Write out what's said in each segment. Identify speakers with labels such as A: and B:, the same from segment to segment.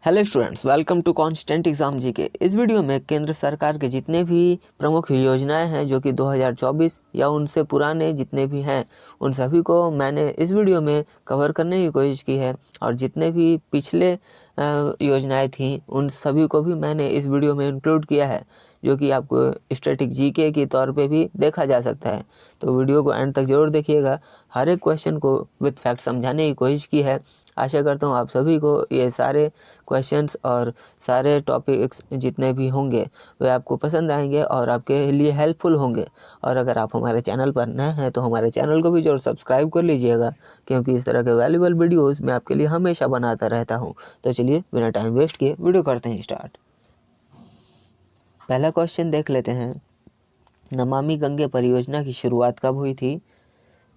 A: Hello students, welcome to constant exam GK. इस video में केंद्र सरकार के जितने भी प्रमुख योजनाएं हैं जो कि 2024 या उनसे पुराने जितने भी हैं उन सभी को मैंने इस वीडियो में कवर करने की कोशिश की है। और जितने भी पिछले योजनाएं थी उन सभी को भी मैंने इस वीडियो में इंक्लूड किया है, जो कि आपको स्टैटिक जीके के तौर पे भी देखा जा सकता है। तो वीडियो को एंड तक जरूर देखिएगा। हर एक क्वेश्चन को विद फैक्ट समझाने की कोशिश की है। आशा करता हूँ आप सभी को ये सारे क्वेश्चंस और सारे टॉपिक्स जितने भी होंगे वे आपको पसंद आएंगे और आपके लिए हेल्पफुल होंगे। और अगर आप हमारे चैनल पर नए हैं तो हमारे चैनल को भी जरूर सब्सक्राइब कर लीजिएगा, क्योंकि इस तरह के वैल्यूबल वीडियोस मैं आपके लिए हमेशा बनाता रहता हूँ। तो चलिए बिना टाइम वेस्ट किए वीडियो करते हैं स्टार्ट। पहला क्वेश्चन देख लेते हैं। नमामि गंगे परियोजना की शुरुआत कब हुई थी?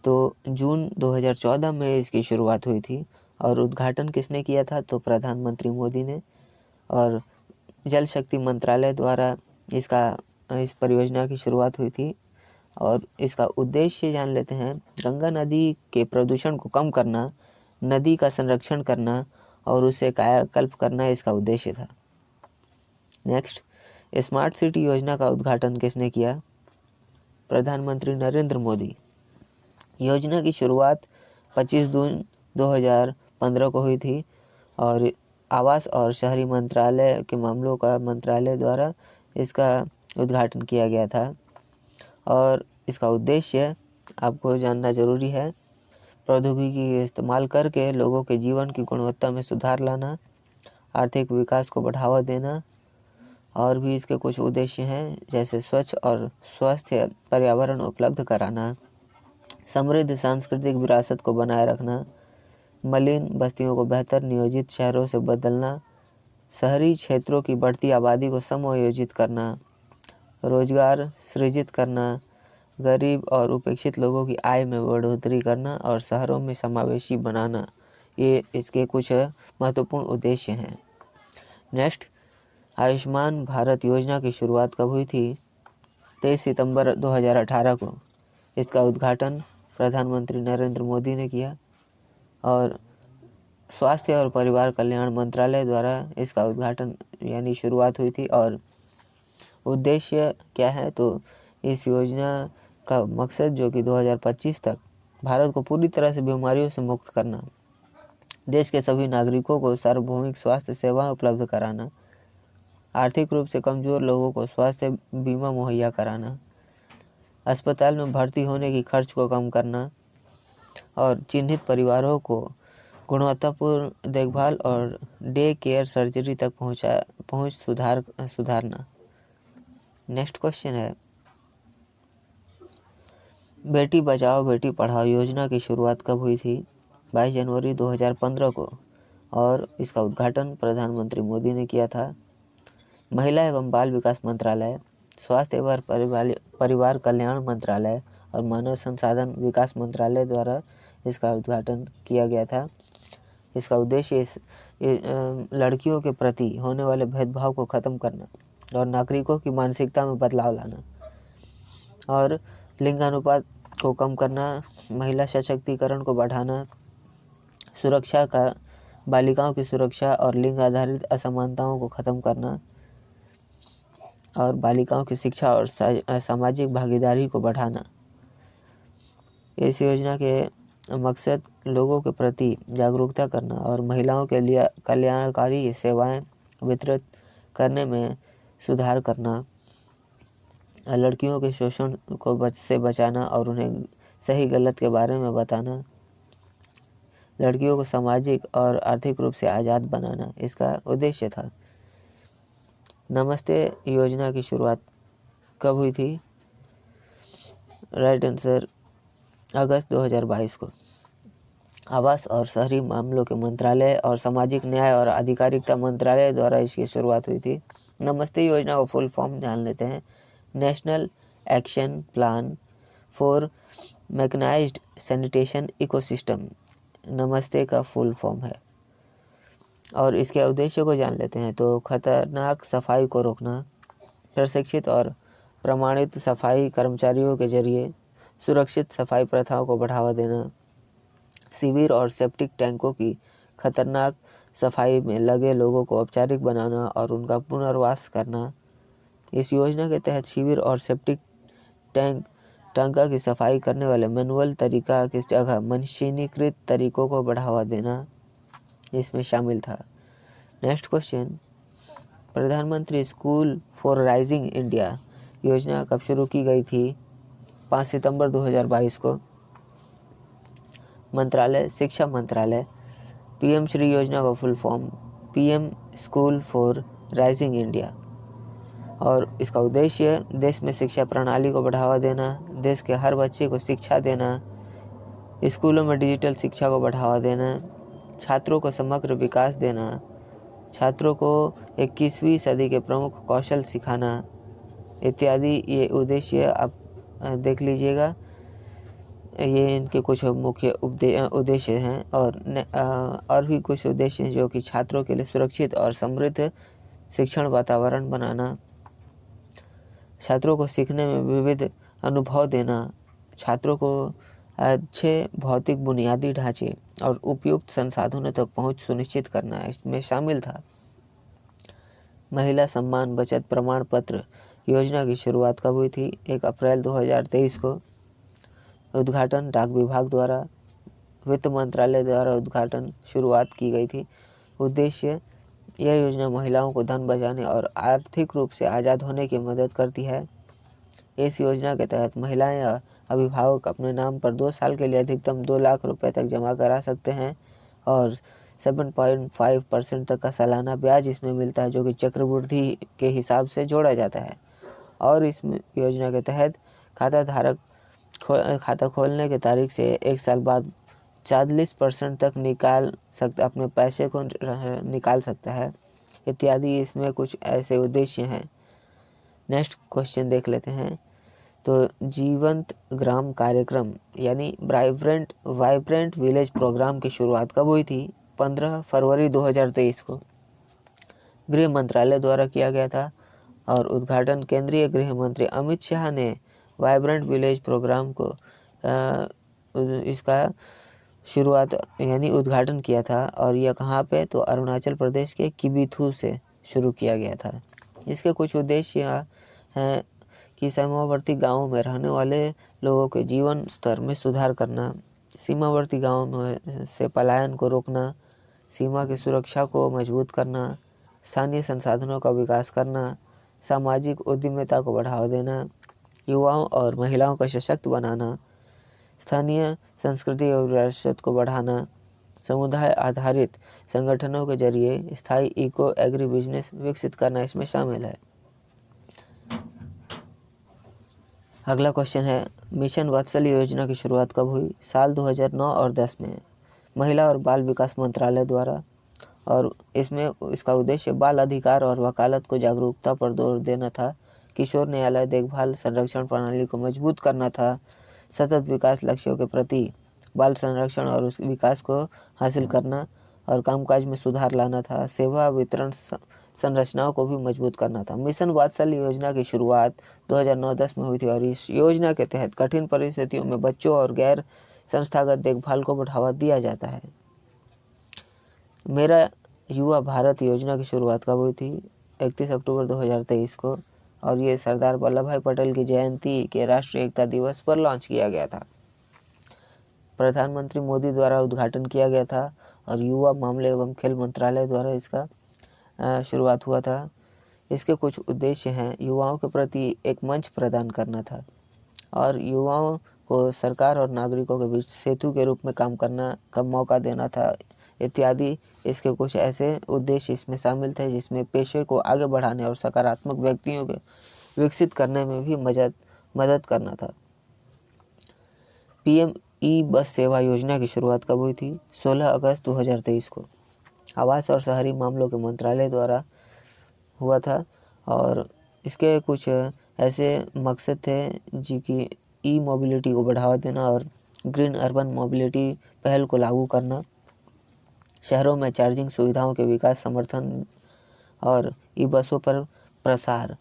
A: तो जून 2014 में इसकी शुरुआत हुई थी। और उद्घाटन किसने किया था? तो प्रधानमंत्री मोदी ने। और जल शक्ति मंत्रालय द्वारा इस परियोजना की शुरुआत हुई थी। और इसका उद्देश्य जान लेते हैं। गंगा नदी के प्रदूषण को कम करना, नदी का संरक्षण करना और उसे कायाकल्प करना इसका उद्देश्य था। नेक्स्ट, स्मार्ट सिटी योजना का उद्घाटन किसने किया? प्रधानमंत्री नरेंद्र मोदी। योजना की शुरुआत 25 जून 2015 को हुई थी और आवास और शहरी मंत्रालय के मामलों का मंत्रालय द्वारा इसका उद्घाटन किया गया था। और इसका उद्देश्य आपको जानना ज़रूरी है। प्रौद्योगिकी का इस्तेमाल करके लोगों के जीवन की गुणवत्ता में सुधार लाना, आर्थिक विकास को बढ़ावा देना। और भी इसके कुछ उद्देश्य हैं, जैसे स्वच्छ और स्वस्थ पर्यावरण उपलब्ध कराना, समृद्ध सांस्कृतिक विरासत को बनाए रखना, मलिन बस्तियों को बेहतर नियोजित शहरों से बदलना, शहरी क्षेत्रों की बढ़ती आबादी को समायोजित करना, रोजगार सृजित करना, गरीब और उपेक्षित लोगों की आय में बढ़ोतरी करना और शहरों में समावेशी बनाना। ये इसके कुछ महत्वपूर्ण उद्देश्य हैं। नेक्स्ट, आयुष्मान भारत योजना की शुरुआत कब हुई थी? 23 सितंबर 2018 को। इसका उद्घाटन प्रधानमंत्री नरेंद्र मोदी ने किया। और स्वास्थ्य और परिवार कल्याण मंत्रालय द्वारा इसका उद्घाटन यानी शुरुआत हुई थी। और उद्देश्य क्या है? तो इस योजना का मकसद जो कि 2025 तक भारत को पूरी तरह से बीमारियों से मुक्त करना, देश के सभी नागरिकों को सार्वभौमिक स्वास्थ्य सेवाएं उपलब्ध कराना, आर्थिक रूप से कमजोर लोगों को स्वास्थ्य बीमा मुहैया कराना, अस्पताल में भर्ती होने की खर्च को कम करना और चिन्हित परिवारों को गुणवत्तापूर्ण देखभाल और डे केयर सर्जरी तक पहुंच सुधारना। नेक्स्ट क्वेश्चन है, बेटी बचाओ बेटी पढ़ाओ योजना की शुरुआत कब हुई थी? 22 जनवरी 2015 को। और इसका उद्घाटन प्रधानमंत्री मोदी ने किया था। महिला एवं बाल विकास मंत्रालय, स्वास्थ्य एवं परिवार कल्याण मंत्रालय और मानव संसाधन विकास मंत्रालय द्वारा इसका उद्घाटन किया गया था। इसका उद्देश्य लड़कियों के प्रति होने वाले भेदभाव को खत्म करना और नागरिकों की मानसिकता में बदलाव लाना और लिंगानुपात को कम करना, महिला सशक्तिकरण को बढ़ाना, बालिकाओं की सुरक्षा और लिंग आधारित असमानताओं को खत्म करना और बालिकाओं की शिक्षा और सामाजिक भागीदारी को बढ़ाना। इस योजना के मकसद लोगों के प्रति जागरूकता करना और महिलाओं के लिए कल्याणकारी सेवाएं वितरित करने में सुधार करना, लड़कियों के शोषण से बचाना और उन्हें सही गलत के बारे में बताना, लड़कियों को सामाजिक और आर्थिक रूप से आज़ाद बनाना इसका उद्देश्य था। नमस्ते योजना की शुरुआत कब हुई थी? राइट आंसर, अगस्त 2022 को। आवास और शहरी मामलों के मंत्रालय और सामाजिक न्याय और आधिकारिकता मंत्रालय द्वारा इसकी शुरुआत हुई थी। नमस्ते योजना का फुल फॉर्म जान लेते हैं। National action plan for mechanized sanitation ecosystem Namaste का फुल फॉर्म है। और इसके उद्देश्य को जान लेते हैं। तो खतरनाक सफाई को रोकना, प्रशिक्षित और प्रमाणित सफाई कर्मचारियों के जरिए सुरक्षित सफाई प्रथाओं को बढ़ावा देना, शिविर और सेप्टिक टैंकों की खतरनाक सफाई में लगे लोगों को औपचारिक बनाना और उनका पुनर्वास करना। इस योजना के तहत शिविर और सेप्टिक टैंका की सफाई करने वाले मैनुअल तरीका की जगह मशीनीकृत तरीकों को बढ़ावा देना इसमें शामिल था। नेक्स्ट क्वेश्चन, प्रधानमंत्री स्कूल फॉर राइजिंग इंडिया योजना कब शुरू की गई थी? 5 सितंबर 2022 को। मंत्रालय, शिक्षा मंत्रालय। पीएम श्री योजना का full form PM school for rising India. और इसका उद्देश्य देश में शिक्षा प्रणाली को बढ़ावा देना, देश के हर बच्चे को शिक्षा देना, स्कूलों में डिजिटल शिक्षा को बढ़ावा देना, छात्रों को समग्र विकास देना, छात्रों को 21वीं सदी के प्रमुख कौशल सिखाना इत्यादि। ये उद्देश्य आप देख लीजिएगा, ये इनके कुछ मुख्य उद्देश्य हैं। और भी कुछ उद्देश्य हैं जो कि छात्रों के लिए सुरक्षित और समृद्ध शिक्षण वातावरण बनाना, छात्रों को सीखने में विविध अनुभव देना, छात्रों को अच्छे भौतिक बुनियादी ढांचे और उपयुक्त संसाधनों तक पहुंच सुनिश्चित करना इसमें शामिल था। महिला सम्मान बचत प्रमाण पत्र योजना की शुरुआत कब हुई थी? 1 अप्रैल 2023 को। उद्घाटन डाक विभाग द्वारा, वित्त मंत्रालय द्वारा उद्घाटन शुरुआत की गई थी। उद्देश्य, यह योजना महिलाओं को धन बचाने और आर्थिक रूप से आज़ाद होने की मदद करती है। इस योजना के तहत महिलाएं या अभिभावक अपने नाम पर 2 साल के लिए अधिकतम 2 लाख रुपए तक जमा करा सकते हैं और 7.5% तक का सालाना ब्याज इसमें मिलता है, जो कि चक्रवृद्धि के हिसाब से जोड़ा जाता है। और इस योजना के तहत खाता खोलने के तारीख से 1 साल बाद 40% तक अपने पैसे को निकाल सकता है इत्यादि। इसमें कुछ ऐसे उद्देश्य हैं। नेक्स्ट क्वेश्चन देख लेते हैं। तो जीवंत ग्राम कार्यक्रम यानी वाइब्रेंट विलेज प्रोग्राम की शुरुआत कब हुई थी? 15 फरवरी 2023 को। गृह मंत्रालय द्वारा किया गया था और उद्घाटन केंद्रीय गृह मंत्री अमित शाह ने वाइब्रेंट विलेज प्रोग्राम को इसका शुरुआत यानी उद्घाटन किया था। और यह कहाँ पे? तो अरुणाचल प्रदेश के किबिथू से शुरू किया गया था। इसके कुछ उद्देश्य हैं कि सीमावर्ती गांवों में रहने वाले लोगों के जीवन स्तर में सुधार करना, सीमावर्ती गांवों में से पलायन को रोकना, सीमा की सुरक्षा को मजबूत करना, स्थानीय संसाधनों का विकास करना, सामाजिक उद्यमिता को बढ़ावा देना, युवाओं और महिलाओं का सशक्त बनाना, स्थानीय संस्कृति और विरासत को बढ़ाना, समुदाय आधारित संगठनों के जरिए स्थायी इको एग्री बिजनेस विकसित करना इसमें शामिल है। अगला क्वेश्चन है, मिशन वात्सल्य योजना की शुरुआत कब हुई? साल 2009 और 10 में, महिला और बाल विकास मंत्रालय द्वारा। और इसका उद्देश्य बाल अधिकार और वकालत को जागरूकता पर जोर देना था, किशोर न्यायालय देखभाल संरक्षण प्रणाली को मजबूत करना था, सतत विकास लक्ष्यों के प्रति बाल संरक्षण और उस विकास को हासिल करना और कामकाज में सुधार लाना था, सेवा वितरण संरचनाओं को भी मजबूत करना था। मिशन वात्सल्य योजना की शुरुआत 2009-10 में हुई थी और इस योजना के तहत कठिन परिस्थितियों में बच्चों और गैर संस्थागत देखभाल को बढ़ावा दिया जाता है। मेरा युवा भारत योजना की शुरुआत कब हुई थी? 31 अक्टूबर 2023 को। और ये सरदार वल्लभ भाई पटेल की जयंती के राष्ट्रीय एकता दिवस पर लॉन्च किया गया था। प्रधानमंत्री मोदी द्वारा उद्घाटन किया गया था और युवा मामले एवं खेल मंत्रालय द्वारा इसका शुरुआत हुआ था। इसके कुछ उद्देश्य हैं, युवाओं के प्रति एक मंच प्रदान करना था और युवाओं को सरकार और नागरिकों के बीच सेतु के रूप में काम करना का मौका देना था इत्यादि। इसके कुछ ऐसे उद्देश्य इसमें शामिल थे जिसमें पेशे को आगे बढ़ाने और सकारात्मक व्यक्तियों के विकसित करने में भी मदद करना था। पीएम ई बस सेवा योजना की शुरुआत कब हुई थी? 16 अगस्त 2023 को। आवास और शहरी मामलों के मंत्रालय द्वारा हुआ था और इसके कुछ ऐसे मकसद थे जी कि ई मोबिलिटी को बढ़ावा देना और ग्रीन अर्बन मोबिलिटी पहल को लागू करना, शहरों में चार्जिंग सुविधाओं के विकास समर्थन और ई बसों पर प्रसार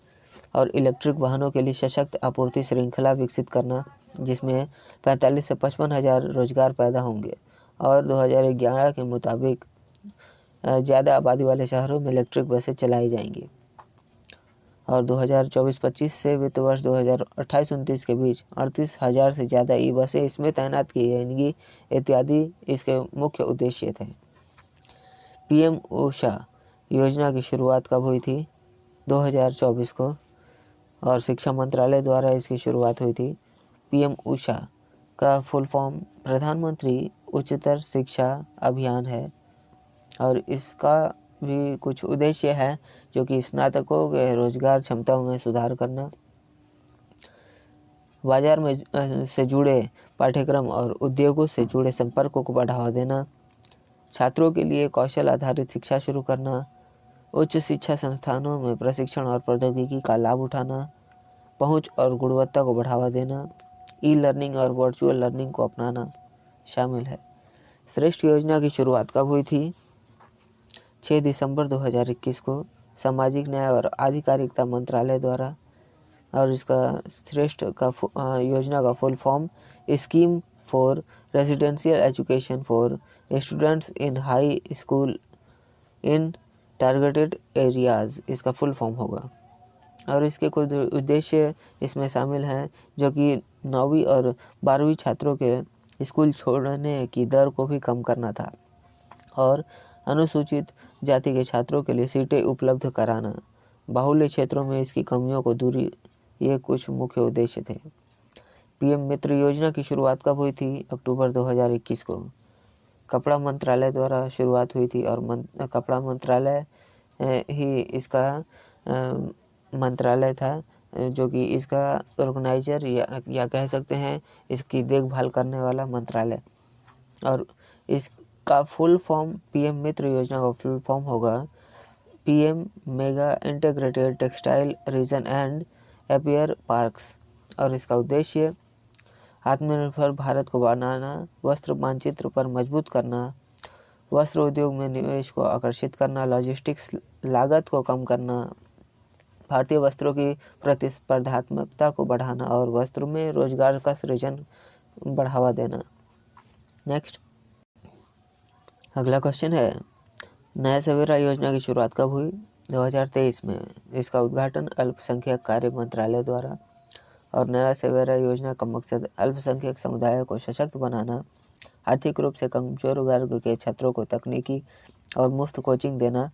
A: और इलेक्ट्रिक वाहनों के लिए सशक्त आपूर्ति श्रृंखला विकसित करना जिसमें 45 से 55 हज़ार रोजगार पैदा होंगे। और 2011 के मुताबिक ज़्यादा आबादी वाले शहरों में इलेक्ट्रिक बसें चलाई जाएंगी। और 2024-25 से वित्त वर्ष 2028-29 के बीच 38,000 से ज़्यादा ई बसें इसमें तैनात की जाएंगी इत्यादि इसके मुख्य उद्देश्य थे। पीएम ऊषा योजना की शुरुआत कब हुई थी? 2024 को, और शिक्षा मंत्रालय द्वारा इसकी शुरुआत हुई थी। पीएम ऊषा का फुल फॉर्म प्रधानमंत्री उच्चतर शिक्षा अभियान है, और इसका भी कुछ उद्देश्य है जो कि स्नातकों के रोजगार क्षमताओं में सुधार करना, बाजार में से जुड़े पाठ्यक्रम और उद्योगों से जुड़े संपर्कों को बढ़ावा देना, छात्रों के लिए कौशल आधारित शिक्षा शुरू करना, उच्च शिक्षा संस्थानों में प्रशिक्षण और प्रौद्योगिकी का लाभ उठाना, पहुंच और गुणवत्ता को बढ़ावा देना, ई लर्निंग और वर्चुअल लर्निंग को अपनाना शामिल है। श्रेष्ठ योजना की शुरुआत कब हुई थी? 6 दिसंबर 2021 को सामाजिक न्याय और आधिकारिकता मंत्रालय द्वारा, और इसका श्रेष्ठ का योजना का full form scheme for residential education for students in high school in targeted areas, इसका फुल फॉर्म होगा। और इसके कुछ उद्देश्य इसमें शामिल हैं जो कि 9वीं और 12वीं छात्रों के स्कूल छोड़ने की दर को भी कम करना था, और अनुसूचित जाति के छात्रों के लिए सीटें उपलब्ध कराना, बाहुल्य क्षेत्रों में इसकी कमियों को दूरी, ये कुछ मुख्य उद्देश्य थे। पीएम मित्र योजना की शुरुआत कब हुई थी? अक्टूबर 2021 को कपड़ा मंत्रालय द्वारा शुरुआत हुई थी, और कपड़ा मंत्रालय ही इसका मंत्रालय था जो कि इसका ऑर्गेनाइजर या कह सकते हैं इसकी देखभाल करने वाला मंत्रालय। और इसका फुल फॉर्म, पीएम मित्र योजना का फुल फॉर्म होगा PM mega integrated textile reason and appear parks, और इसका उद्देश्य आत्मनिर्भर भारत को बनाना, वस्त्र मानचित्र पर मजबूत करना, वस्त्र उद्योग में निवेश को आकर्षित करना, लॉजिस्टिक्स लागत को कम करना, भारतीय वस्त्रों की प्रतिस्पर्धात्मकता को बढ़ाना, और वस्त्रों में रोजगार का सृजन बढ़ावा देना। नेक्स्ट, अगला क्वेश्चन है, नया सवेरा योजना की शुरुआत कब हुई? 2023 में। इसका उद्घाटन अल्पसंख्यक कार्य मंत्रालय द्वारा, और नया सवेरा योजना का मकसद अल्पसंख्यक समुदाय को सशक्त बनाना, आर्थिक रूप से कमजोर वर्ग के छात्रों को तकनीकी और मुफ्त कोचिंग देना।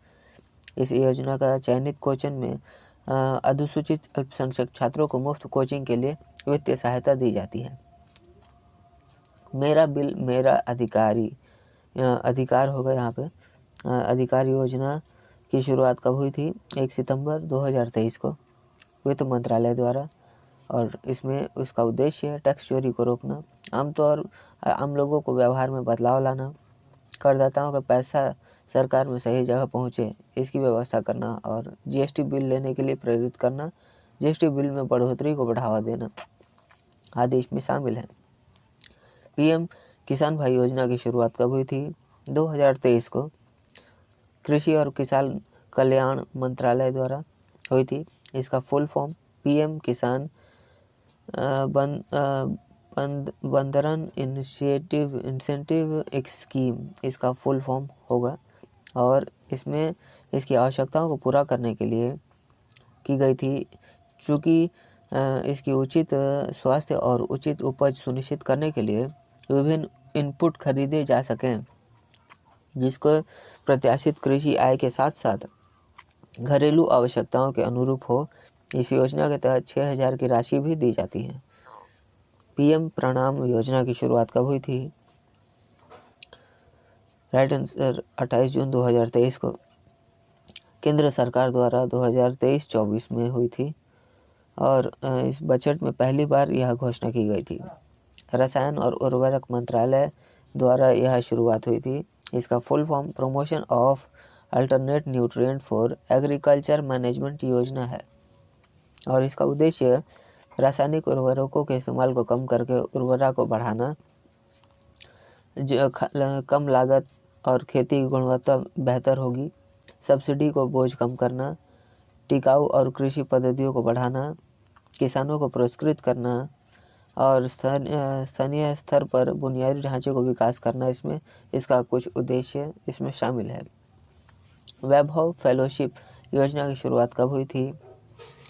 A: इस योजना का चयनित कोचिंग में अनुसूचित अल्पसंख्यक छात्रों को मुफ्त कोचिंग के लिए वित्तीय सहायता दी जाती है। मेरा बिल मेरा अधिकार होगा यहाँ पे। अधिकार योजना की शुरुआत कब हुई थी? 1 सितंबर 2023 को वित्त मंत्रालय द्वारा, और इसमें उसका उद्देश्य है टैक्स चोरी को रोकना, आम लोगों को व्यवहार में बदलाव लाना, करदाताओं का पैसा सरकार में सही जगह पहुंचे इसकी व्यवस्था करना, और जीएसटी बिल लेने के लिए प्रेरित करना, जीएसटी बिल में बढ़ोतरी को बढ़ावा देना आदि इसमें शामिल है। पीएम किसान भाई योजना की शुरुआत कब हुई थी? 2023 को कृषि और किसान कल्याण मंत्रालय द्वारा हुई थी। इसका फुल फॉर्म पीएम किसान बंदरन इंसेंटिव स्कीम, इसका फुल फॉर्म होगा, और इसमें इसकी आवश्यकताओं को पूरा करने के लिए की गई थी, चूँकि इसकी उचित स्वास्थ्य और उचित उपज सुनिश्चित करने के लिए विभिन्न इनपुट खरीदे जा सकें, जिसको प्रत्याशित कृषि आय के साथ साथ घरेलू आवश्यकताओं के अनुरूप हो। इस योजना के तहत 6,000 की राशि भी दी जाती है। पीएम प्रणाम योजना की शुरुआत कब हुई थी? राइट आंसर 28 जून 2023 को केंद्र सरकार द्वारा 2023-24 में हुई थी, और इस बजट में पहली बार यह घोषणा की गई थी। रसायन और उर्वरक मंत्रालय द्वारा यह शुरुआत हुई थी। इसका full form promotion of alternate nutrient for agriculture management योजना है, और इसका उद्देश्य रासायनिक उर्वरकों के इस्तेमाल को कम करके उर्वरता को बढ़ाना, कम लागत और खेती की गुणवत्ता बेहतर होगी, सब्सिडी को बोझ कम करना, टिकाऊ और कृषि पद्धतियों को बढ़ाना, किसानों को पुरस्कृत करना, और स्थानीय स्तर पर बुनियादी ढांचे को विकास करना, इसमें इसका कुछ उद्देश्य इसमें शामिल है। वैभव फेलोशिप योजना की शुरुआत कब हुई थी?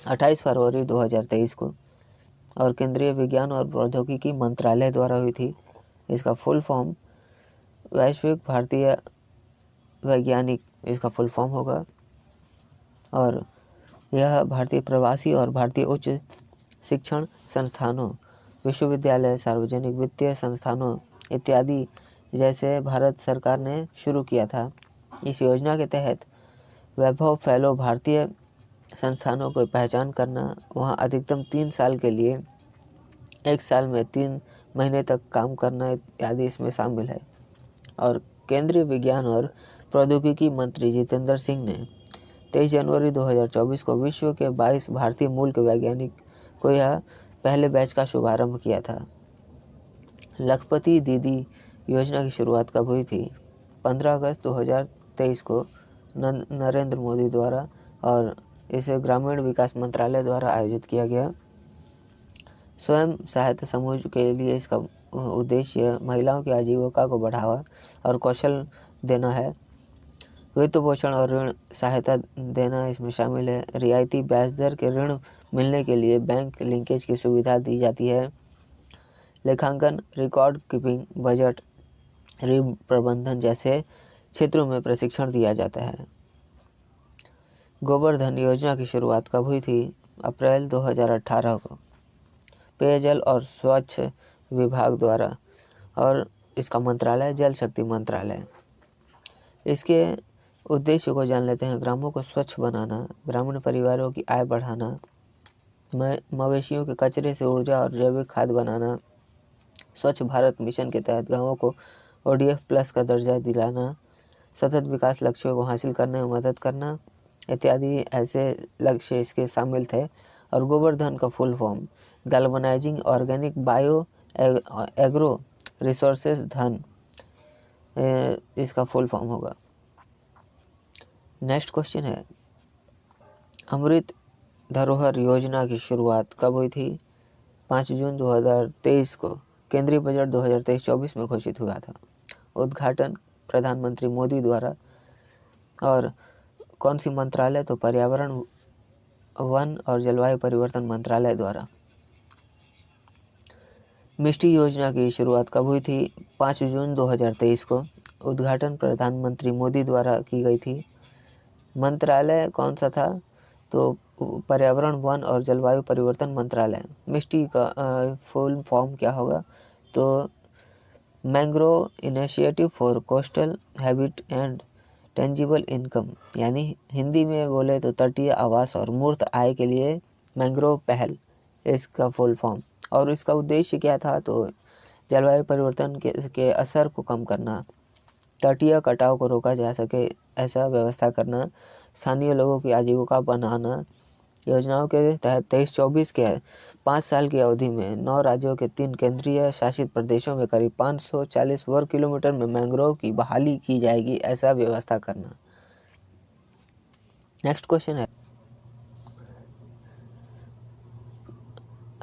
A: 28 फरवरी 2023 को, और केंद्रीय विज्ञान और प्रौद्योगिकी मंत्रालय द्वारा हुई थी। इसका फुल फॉर्म वैश्विक भारतीय वैज्ञानिक इसका फुल फॉर्म होगा, और यह भारतीय प्रवासी और भारतीय उच्च शिक्षण संस्थानों, विश्वविद्यालय, सार्वजनिक वित्तीय संस्थानों इत्यादि जैसे भारत सरकार ने शुरू किया था। इस योजना के तहत वैभव फेलो भारतीय संस्थानों को पहचान करना, वहां अधिकतम 3 साल के लिए 1 साल में 3 महीने तक काम करना इत्यादि इसमें शामिल है। और केंद्रीय विज्ञान और प्रौद्योगिकी मंत्री जितेंद्र सिंह ने 23 जनवरी 2024 को विश्व के 22 भारतीय मूल के वैज्ञानिक को यह पहले बैच का शुभारंभ किया था। लखपति दीदी योजना की शुरुआत कब हुई थी? 15 अगस्त 2023 को नरेंद्र मोदी द्वारा, और इसे ग्रामीण विकास मंत्रालय द्वारा आयोजित किया गया। स्वयं सहायता समूह के लिए इसका उद्देश्य महिलाओं की आजीविका को बढ़ावा और कौशल देना है। वित्त पोषण और ऋण सहायता देना इसमें शामिल है। रियायती ब्याज दर के ऋण मिलने के लिए बैंक लिंकेज की सुविधा दी जाती है। लेखांकन, रिकॉर्ड कीपिंग, बजट, ऋण प्रबंधन जैसे क्षेत्रों में प्रशिक्षण दिया जाता है। गोवर्धन योजना की शुरुआत कब हुई थी? अप्रैल 2018 को, पेयजल और स्वच्छ विभाग द्वारा, और इसका मंत्रालय जल शक्ति मंत्रालय। इसके उद्देश्य को जान लेते हैं। ग्रामों को स्वच्छ बनाना, ग्रामीण परिवारों की आय बढ़ाना, मवेशियों के कचरे से ऊर्जा और जैविक खाद बनाना, स्वच्छ भारत मिशन के तहत गांवों को ODF प्लस का दर्जा दिलाना, सतत विकास लक्ष्यों को हासिल करने में मदद करना इत्यादि ऐसे लक्ष्य इसके शामिल थे। और गोवर्धन का full form galvanising organic bio agro resources धन, इसका फुल फॉर्म होगा। नेक्स्ट क्वेश्चन है, अमृत धरोहर योजना की शुरुआत कब हुई थी? 5 जून 2023 को केंद्रीय बजट 2023-24 में घोषित हुआ था। उद्घाटन प्रधानमंत्री मोदी द्वारा, और कौन सी मंत्रालय? तो पर्यावरण, वन और जलवायु परिवर्तन मंत्रालय द्वारा। मिष्टी योजना की शुरुआत कब हुई थी? 5 जून 2023 को। उद्घाटन प्रधानमंत्री मोदी द्वारा की गई थी। मंत्रालय कौन सा था? तो पर्यावरण, वन और जलवायु परिवर्तन मंत्रालय। मिष्टी का फुल फॉर्म क्या होगा? तो mangrove initiative for coastal habit and tangible income, यानी हिंदी में बोले तो तटीय आवास और मूर्त आय के लिए मैंग्रोव पहल, इसका फुल फॉर्म। और इसका उद्देश्य क्या था? तो जलवायु परिवर्तन के असर को कम करना, तटीय कटाव को रोका जा सके ऐसा व्यवस्था करना, स्थानीय लोगों की आजीविका बनाना। योजनाओं के तहत 23-24 के 5 साल की अवधि में 9 राज्यों के 3 केंद्रीय शासित प्रदेशों में करीब 540 वर्ग किलोमीटर में मैंग्रोव की बहाली की जाएगी, ऐसा व्यवस्था करना। नेक्स्ट क्वेश्चन है,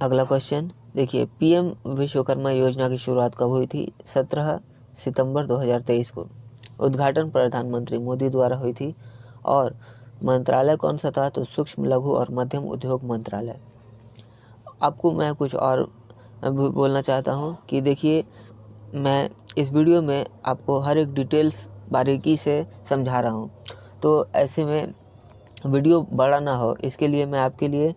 A: अगला क्वेश्चन देखिए, PM विश्वकर्मा योजना की शुरुआत कब हुई थी? 17 सितंबर 2023 को। उद्घाटन प्रधानमंत्री मोदी द्वारा हुई थी। और मंत्रालय कौन सा था? तो सूक्ष्म, लघु और मध्यम उद्योग मंत्रालय। आपको मैं कुछ और बोलना चाहता हूँ कि देखिए, मैं इस वीडियो में आपको हर एक डिटेल्स बारीकी से समझा रहा हूँ, तो ऐसे में वीडियो बड़ा ना हो, इसके लिए मैं आपके लिए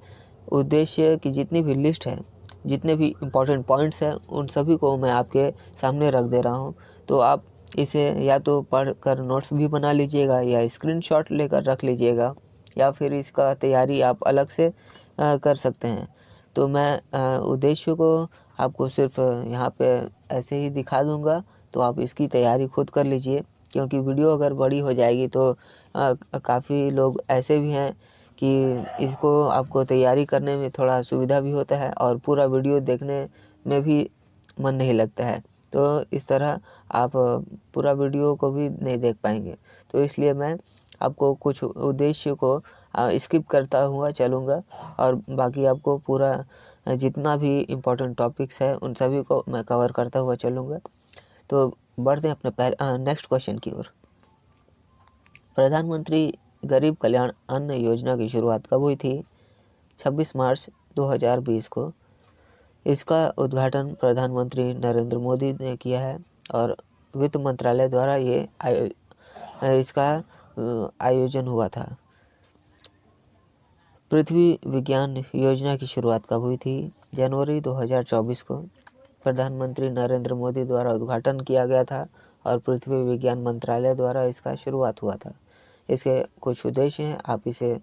A: उद्देश्य की जितनी भी लिस्ट है, जितने भी इम्पोर्टेंट पॉइंट्स हैं, उन सभी को मैं आपके सामने रख दे रहा हूँ। तो आप इसे या तो पढ़ कर नोट्स भी बना लीजिएगा, या स्क्रीनशॉट लेकर रख लीजिएगा, या फिर इसका तैयारी आप अलग से कर सकते हैं। तो मैं उद्देश्य को आपको सिर्फ यहाँ पे ऐसे ही दिखा दूँगा, तो आप इसकी तैयारी खुद कर लीजिए, क्योंकि वीडियो अगर बड़ी हो जाएगी तो काफ़ी लोग ऐसे भी हैं कि इसको आपको तैयारी करने में थोड़ा सुविधा भी होता है और पूरा वीडियो देखने में भी मन नहीं लगता है। तो इस तरह आप पूरा वीडियो को भी नहीं देख पाएंगे। तो इसलिए मैं आपको कुछ उद्देश्य को स्किप करता हुआ चलूँगा, और बाकी आपको पूरा जितना भी इम्पोर्टेंट टॉपिक्स है उन सभी को मैं कवर करता हुआ चलूँगा। तो बढ़ते हैं अपने नेक्स्ट क्वेश्चन की ओर। प्रधानमंत्री गरीब कल्याण अन्न योजना की शुरुआत कब हुई थी? 26 मार्च 2020 को। इसका उद्घाटन प्रधानमंत्री नरेंद्र मोदी ने किया है और वित्त मंत्रालय द्वारा इसका आयोजन हुआ था। पृथ्वी विज्ञान योजना की शुरुआत कब हुई थी? जनवरी 2024 को। प्रधानमंत्री नरेंद्र मोदी द्वारा उद्घाटन किया गया था और पृथ्वी विज्ञान मंत्रालय द्वारा इसका शुरुआत हुआ था। इसके कुछ उद्देश्य हैं, आप इसे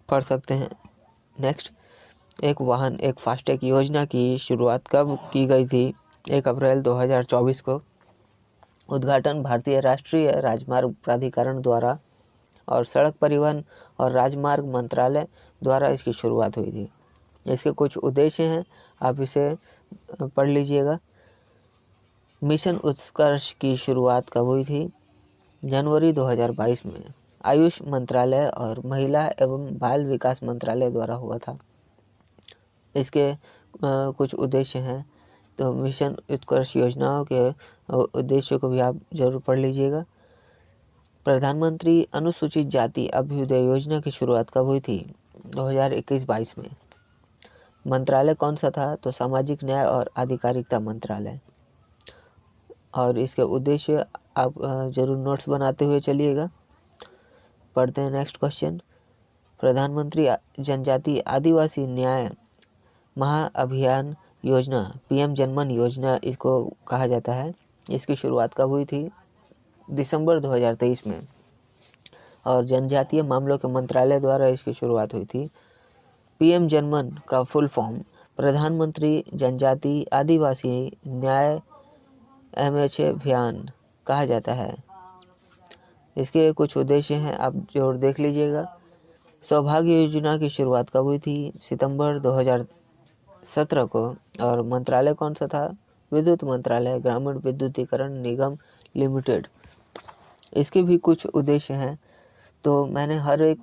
A: पढ़ सकते हैं। नेक्स्ट, एक फास्टैग योजना की शुरुआत कब की गई थी? 1 अप्रैल 2024 को। उद्घाटन भारतीय राष्ट्रीय राजमार्ग प्राधिकरण द्वारा और सड़क परिवहन और राजमार्ग मंत्रालय द्वारा इसकी शुरुआत हुई थी। इसके कुछ उद्देश्य हैं, आप इसे पढ़ लीजिएगा। मिशन उत्कर्ष की शुरुआत कब हुई थी? जनवरी 2022 में। आयुष मंत्रालय और महिला एवं बाल विकास मंत्रालय द्वारा हुआ था। इसके कुछ उद्देश्य हैं, तो मिशन उत्कर्ष योजनाओं के उद्देश्यों को भी आप जरूर पढ़ लीजिएगा। प्रधानमंत्री अनुसूचित जाति अभ्युदय योजना की शुरुआत कब हुई थी? 2021-22 में। मंत्रालय कौन सा था? तो सामाजिक न्याय और आधिकारिकता मंत्रालय। और इसके उद्देश्य आप जरूर नोट्स बनाते हुए चलिएगा। पढ़ते हैं नेक्स्ट क्वेश्चन। प्रधानमंत्री जनजाति आदिवासी न्याय महाअभियान योजना, पीएम जनमन योजना इसको कहा जाता है। इसकी शुरुआत कब हुई थी? दिसंबर 2023 में। और जनजातीय मामलों के मंत्रालय द्वारा इसकी शुरुआत हुई थी। पीएम जनमन का फुल फॉर्म प्रधानमंत्री जनजाति आदिवासी न्याय अभियान कहा जाता है। इसके कुछ उद्देश्य हैं, आप जरूर देख लीजिएगा। सौभाग्य योजना की शुरुआत कब हुई थी? सितंबर 2017 को। और मंत्रालय कौन सा था? विद्युत मंत्रालय, ग्रामीण विद्युतीकरण निगम लिमिटेड। इसके भी कुछ उद्देश्य हैं, तो मैंने हर एक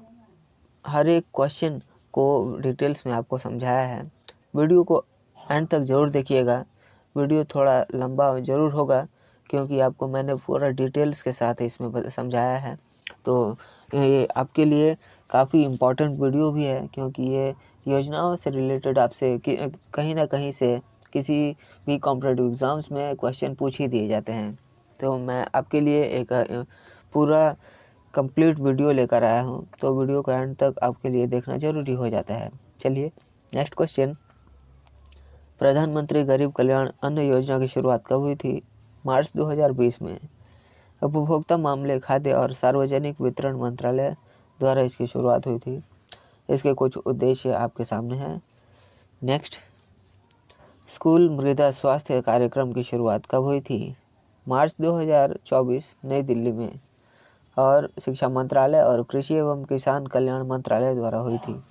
A: क्वेश्चन को डिटेल्स में आपको समझाया है। वीडियो को एंड तक ज़रूर देखिएगा। वीडियो थोड़ा लंबा ज़रूर होगा क्योंकि आपको मैंने पूरा डिटेल्स के साथ इसमें समझाया है। तो ये आपके लिए काफ़ी इम्पोर्टेंट वीडियो भी है क्योंकि ये योजनाओं से रिलेटेड आपसे कहीं ना कहीं से किसी भी कॉम्पिटिटिव एग्ज़ाम्स में क्वेश्चन पूछ ही दिए जाते हैं। तो मैं आपके लिए एक पूरा कंप्लीट वीडियो लेकर आया हूँ, तो वीडियो को एंड तक आपके लिए देखना जरूरी हो जाता है। चलिए नेक्स्ट क्वेश्चन। प्रधानमंत्री गरीब कल्याण अन्न योजना की शुरुआत कब हुई थी? मार्च 2020 में। उपभोक्ता मामले, खाद्य और सार्वजनिक वितरण मंत्रालय द्वारा इसकी शुरुआत हुई थी। इसके कुछ उद्देश्य आपके सामने हैं। नेक्स्ट, स्कूल मृदा स्वास्थ्य कार्यक्रम की शुरुआत कब हुई थी? मार्च 2024 नई दिल्ली में। और शिक्षा मंत्रालय और कृषि एवं किसान कल्याण मंत्रालय द्वारा हुई थी।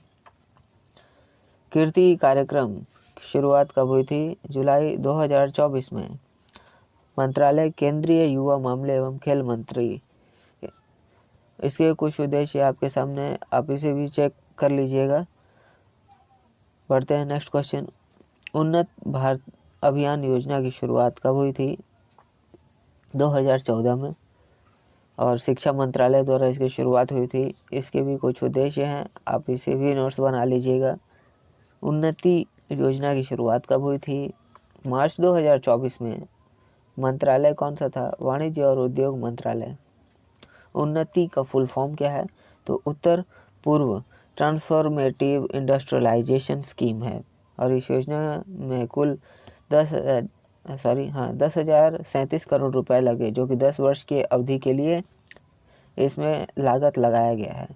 A: कीर्ति कार्यक्रम की शुरुआत कब हुई थी? जुलाई 2024 में। मंत्रालय केंद्रीय युवा मामले एवं खेल मंत्री। इसके कुछ उद्देश्य आपके सामने, आप इसे भी चेक कर लीजिएगा। बढ़ते हैं नेक्स्ट क्वेश्चन। उन्नत भारत अभियान योजना की शुरुआत कब हुई थी? 2014 में। और शिक्षा मंत्रालय द्वारा इसकी शुरुआत हुई थी। इसके भी कुछ उद्देश्य हैं, आप इसे भी नोट्स बना लीजिएगा। उन्नति योजना की शुरुआत कब हुई थी? मार्च 2024 में। मंत्रालय कौन सा था? वाणिज्य और उद्योग मंत्रालय। उन्नति का फुल फॉर्म क्या है? तो उत्तर पूर्व ट्रांसफॉर्मेटिव इंडस्ट्रियलाइजेशन स्कीम है। और इस योजना में कुल 10,037 करोड़ रुपए लगे, जो कि 10 वर्ष की अवधि के लिए इसमें लागत लगाया गया है।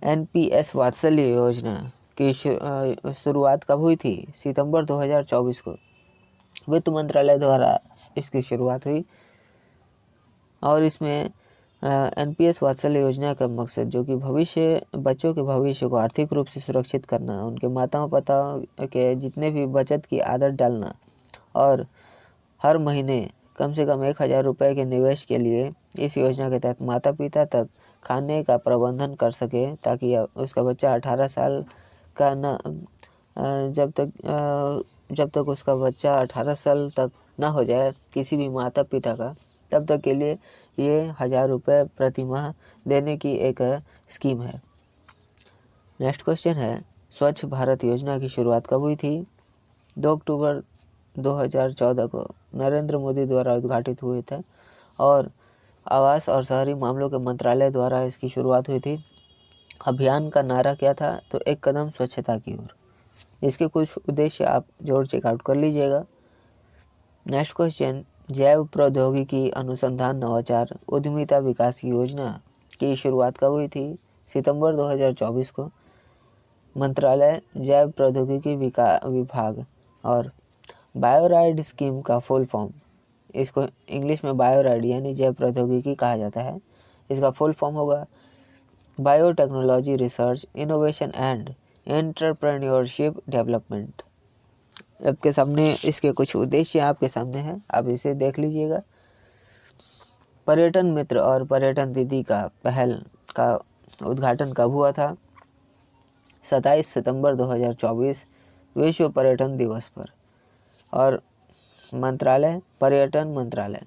A: एनपीएस वात्सल्य योजना की शुरुआत कब हुई थी? सितंबर 2024 को। वित्त मंत्रालय द्वारा इसकी शुरुआत हुई। और इसमें एनपीएस वात्सल्य योजना का मकसद, जो कि बच्चों के भविष्य को आर्थिक रूप से सुरक्षित करना, उनके माताओं पिताओं के जितने भी बचत की आदत डालना और हर महीने कम से कम 1,000 रुपये के निवेश के लिए इस योजना के तहत माता पिता तक खाने का प्रबंधन कर सके, ताकि उसका बच्चा 18 साल का जब तक उसका बच्चा 18 साल तक ना हो जाए किसी भी माता पिता का, तब तक के लिए ये 1000 रुपये प्रति माह देने की एक स्कीम है। नेक्स्ट क्वेश्चन है, स्वच्छ भारत योजना की शुरुआत कब हुई थी? 2 अक्टूबर 2014 को नरेंद्र मोदी द्वारा उद्घाटित हुए थे और आवास और शहरी मामलों के मंत्रालय द्वारा इसकी शुरुआत हुई थी। अभियान का नारा क्या था? तो एक कदम स्वच्छता की ओर। इसके कुछ उद्देश्य आप जोड़ चेकआउट कर लीजिएगा। नेक्स्ट क्वेश्चन, जैव प्रौद्योगिकी अनुसंधान नवाचार उद्यमिता विकास योजना की शुरुआत कब हुई थी? सितंबर 2024 को। मंत्रालय जैव प्रौद्योगिकी विभाग और बायोराइड स्कीम का फुल फॉर्म, इसको इंग्लिश में बायोराइड यानी जैव प्रौद्योगिकी कहा जाता है, इसका फुल फॉर्म होगा biotechnology research innovation and entrepreneurship development. आपके सामने इसके कुछ उद्देश्य आपके सामने हैं, आप इसे देख लीजिएगा। पर्यटन मित्र और पर्यटन दीदी का पहल का उद्घाटन कब हुआ था? 27 सितंबर 2024 विश्व पर्यटन दिवस पर। और मंत्रालय पर्यटन मंत्रालय,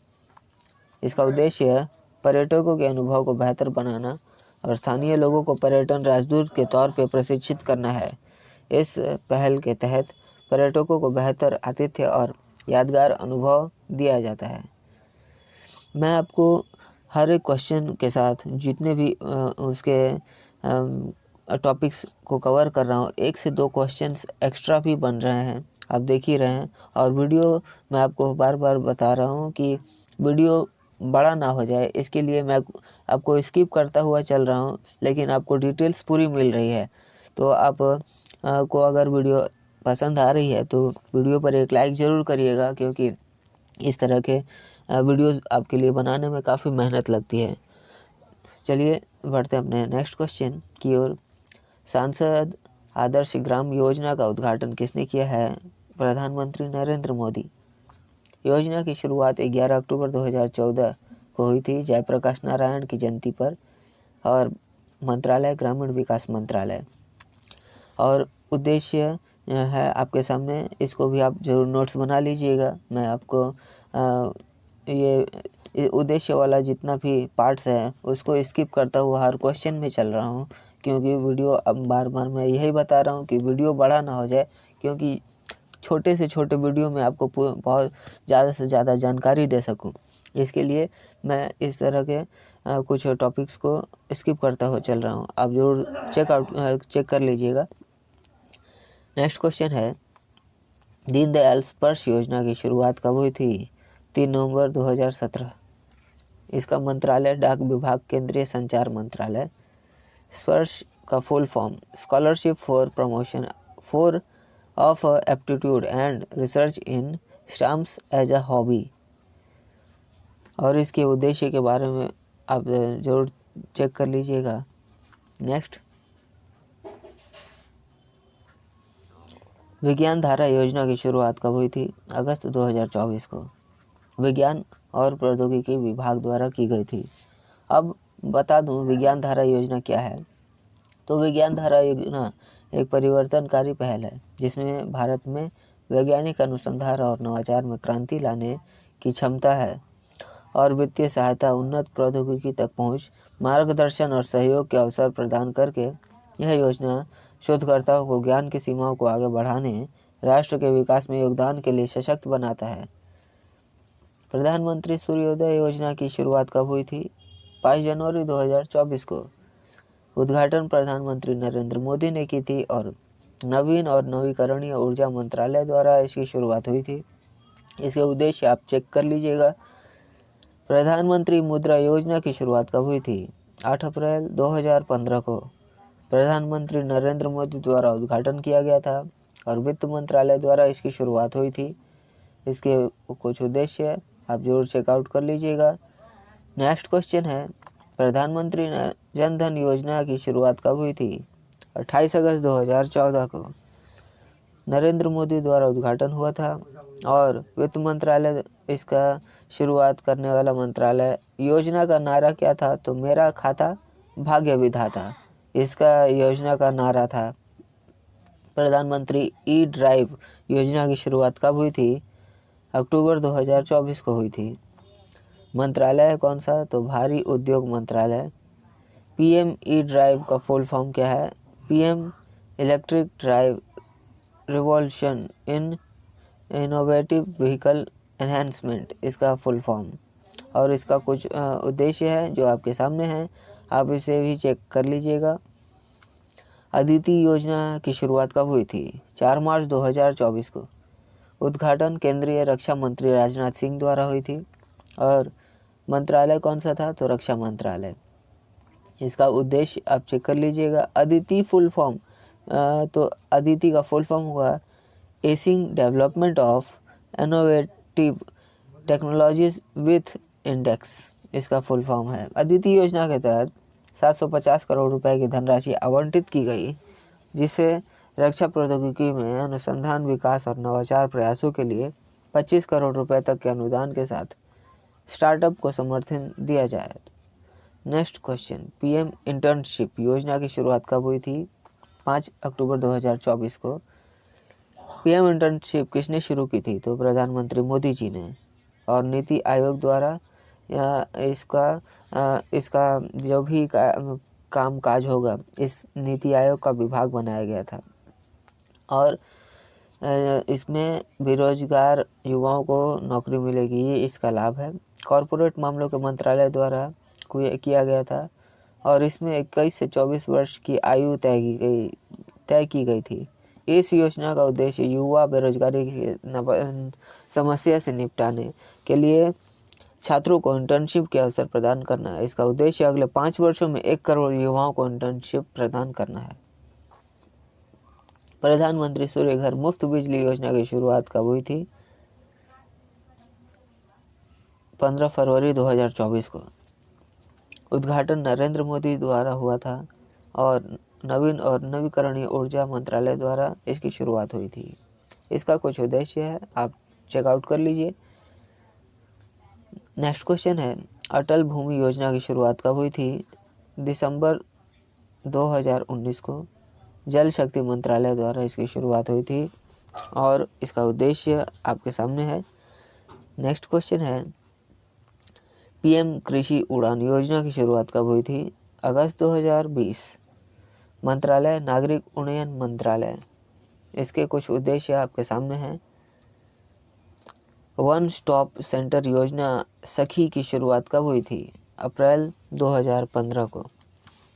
A: इसका उद्देश्य पर्यटकों के अनुभव को बेहतर बनाना और स्थानीय लोगों को पर्यटन राजदूत के तौर पर प्रशिक्षित करना है। इस पहल के तहत पर्यटकों को बेहतर आतिथ्य और यादगार अनुभव दिया जाता है। मैं आपको हर एक क्वेश्चन के साथ जितने भी उसके टॉपिक्स को कवर कर रहा हूँ, 1 से 2 क्वेश्चंस एक्स्ट्रा भी बन रहे हैं, आप देख ही रहे हैं। और वीडियो मैं आपको बार बार बता रहा हूँ कि वीडियो बड़ा ना हो जाए, इसके लिए मैं आपको स्किप करता हुआ चल रहा हूँ, लेकिन आपको डिटेल्स पूरी मिल रही है। तो आप को अगर वीडियो पसंद आ रही है तो वीडियो पर एक लाइक ज़रूर करिएगा, क्योंकि इस तरह के वीडियोस आपके लिए बनाने में काफ़ी मेहनत लगती है। चलिए बढ़ते हैं अपने नेक्स्ट क्वेश्चन की ओर। सांसद आदर्श ग्राम योजना का उद्घाटन किसने किया है? प्रधानमंत्री नरेंद्र मोदी। योजना की शुरुआत 11 अक्टूबर 2014 को हुई थी जयप्रकाश नारायण की जयंती पर, और मंत्रालय ग्रामीण विकास मंत्रालय। और उद्देश्य है आपके सामने, इसको भी आप जरूर नोट्स बना लीजिएगा। मैं आपको ये उद्देश्य वाला जितना भी पार्ट्स है उसको स्किप करता हुआ हर क्वेश्चन में चल रहा हूँ, क्योंकि वीडियो अब बार बार मैं यही बता रहा हूँ कि वीडियो बड़ा ना हो जाए, क्योंकि छोटे से छोटे वीडियो में आपको बहुत ज़्यादा से ज़्यादा जानकारी दे सकूँ। इसके लिए मैं इस तरह के कुछ टॉपिक्स को स्किप करता हुआ चल रहा हूँ, आप ज़रूर चेक कर लीजिएगा। नेक्स्ट क्वेश्चन है, दीनदयाल स्पर्श योजना की शुरुआत कब हुई थी? 3 नवंबर 2017। इसका मंत्रालय डाक विभाग, केंद्रीय संचार मंत्रालय। स्पर्श का full form scholarship for promotion for of aptitude and research in stamps as a hobby. और इसके उद्देश्य के बारे में आप जरूर चेक कर लीजिएगा। नेक्स्ट, विज्ञान धारा योजना की शुरुआत कब हुई थी? अगस्त 2024 को विज्ञान और प्रौद्योगिकी विभाग द्वारा की गई थी। अब बता दूं विज्ञान धारा योजना क्या है। तो विज्ञान धारा योजना एक परिवर्तनकारी पहल है जिसमें भारत में वैज्ञानिक अनुसंधान और नवाचार में क्रांति लाने की क्षमता है, और वित्तीय सहायता, उन्नत प्रौद्योगिकी तक पहुंच, मार्गदर्शन और सहयोग के अवसर प्रदान करके यह योजना शोधकर्ताओं को ज्ञान की सीमाओं को आगे बढ़ाने, राष्ट्र के विकास में योगदान के लिए सशक्त बनाता है। प्रधानमंत्री सूर्योदय योजना की शुरुआत कब हुई थी? 22 जनवरी 2024 को। उद्घाटन प्रधानमंत्री नरेंद्र मोदी ने की थी और नवीन और नवीकरणीय ऊर्जा मंत्रालय द्वारा इसकी शुरुआत हुई थी। इसके उद्देश्य आप चेक कर लीजिएगा। प्रधानमंत्री मुद्रा योजना की शुरुआत कब हुई थी? 8 अप्रैल 2015 को प्रधानमंत्री नरेंद्र मोदी द्वारा उद्घाटन किया गया था और वित्त मंत्रालय द्वारा इसकी शुरुआत हुई थी। इसके कुछ उद्देश्य आप जरूर चेकआउट कर लीजिएगा। नेक्स्ट क्वेश्चन है, प्रधानमंत्री जन धन योजना की शुरुआत कब हुई थी? 28 अगस्त 2014 को नरेंद्र मोदी द्वारा उद्घाटन हुआ था और वित्त मंत्रालय इसका शुरुआत करने वाला मंत्रालय। योजना का नारा क्या था? तो मेरा खाता भाग्य विधाता, इसका योजना का नारा था। प्रधानमंत्री ई ड्राइव योजना की शुरुआत कब हुई थी? अक्टूबर 2024 को हुई थी। मंत्रालय कौन सा? तो भारी उद्योग मंत्रालय। पीएम ई ड्राइव का फुल फॉर्म क्या है? PM electric drive revolution in innovative vehicle enhancement, इसका फुल फॉर्म। और इसका कुछ उद्देश्य है जो आपके सामने है, आप इसे भी चेक कर लीजिएगा। अदिति योजना की शुरुआत कब हुई थी? 4 मार्च 2024 को। उद्घाटन केंद्रीय रक्षा मंत्री राजनाथ सिंह द्वारा हुई थी। और मंत्रालय कौन सा था? तो रक्षा मंत्रालय। इसका उद्देश्य आप चेक कर लीजिएगा। अदिति फुल फॉर्म, तो अदिति का फुल फॉर्म हुआ acing development of innovative technologies with index, इसका फुल फॉर्म है। अदिति योजना के तहत 750 करोड़ रुपए की धनराशि आवंटित की गई, जिससे रक्षा प्रौद्योगिकी में अनुसंधान, विकास और नवाचार प्रयासों के लिए 25 करोड़ रुपए तक के अनुदान के साथ स्टार्टअप को समर्थन दिया जाए। नेक्स्ट क्वेश्चन, पीएम इंटर्नशिप योजना की शुरुआत कब हुई थी? 5 अक्टूबर 2024 को। पीएम इंटर्नशिप किसने शुरू की थी? तो प्रधानमंत्री मोदी जी ने। और नीति आयोग द्वारा इसका जो भी काम काज होगा, इस नीति आयोग का विभाग बनाया गया था। और इसमें बेरोजगार युवाओं को नौकरी मिलेगी, ये इसका लाभ है। कॉरपोरेट मामलों के मंत्रालय द्वारा किया गया था। और इसमें 21 से 24 वर्ष की आयु तय की गई थी। इस योजना का उद्देश्य युवा बेरोजगारी की समस्या से निपटाने के लिए छात्रों को इंटर्नशिप के अवसर प्रदान करना है। इसका उद्देश्य अगले 5 वर्षों में 1 करोड़ युवाओं को इंटर्नशिप प्रदान करना है। प्रधानमंत्री सूर्य घर मुफ्त बिजली योजना की शुरुआत कब हुई थी? 15 फरवरी 2024 को। उद्घाटन नरेंद्र मोदी द्वारा हुआ था। और नवीन और नवीकरणीय ऊर्जा मंत्रालय द्वारा इसकी शुरुआत हुई थी। इसका कुछ उद्देश्य है, आप चेकआउट कर लीजिए। नेक्स्ट क्वेश्चन है, अटल भूमि योजना की शुरुआत कब हुई थी? दिसंबर 2019 को। जल शक्ति मंत्रालय द्वारा इसकी शुरुआत हुई थी। और इसका उद्देश्य आपके सामने है। नेक्स्ट क्वेश्चन है, पीएम कृषि उड़ान योजना की शुरुआत कब हुई थी? अगस्त 2020। मंत्रालय नागरिक उड्डयन मंत्रालय। इसके कुछ उद्देश्य आपके सामने हैं। वन स्टॉप सेंटर योजना सखी की शुरुआत कब हुई थी? अप्रैल 2015 को।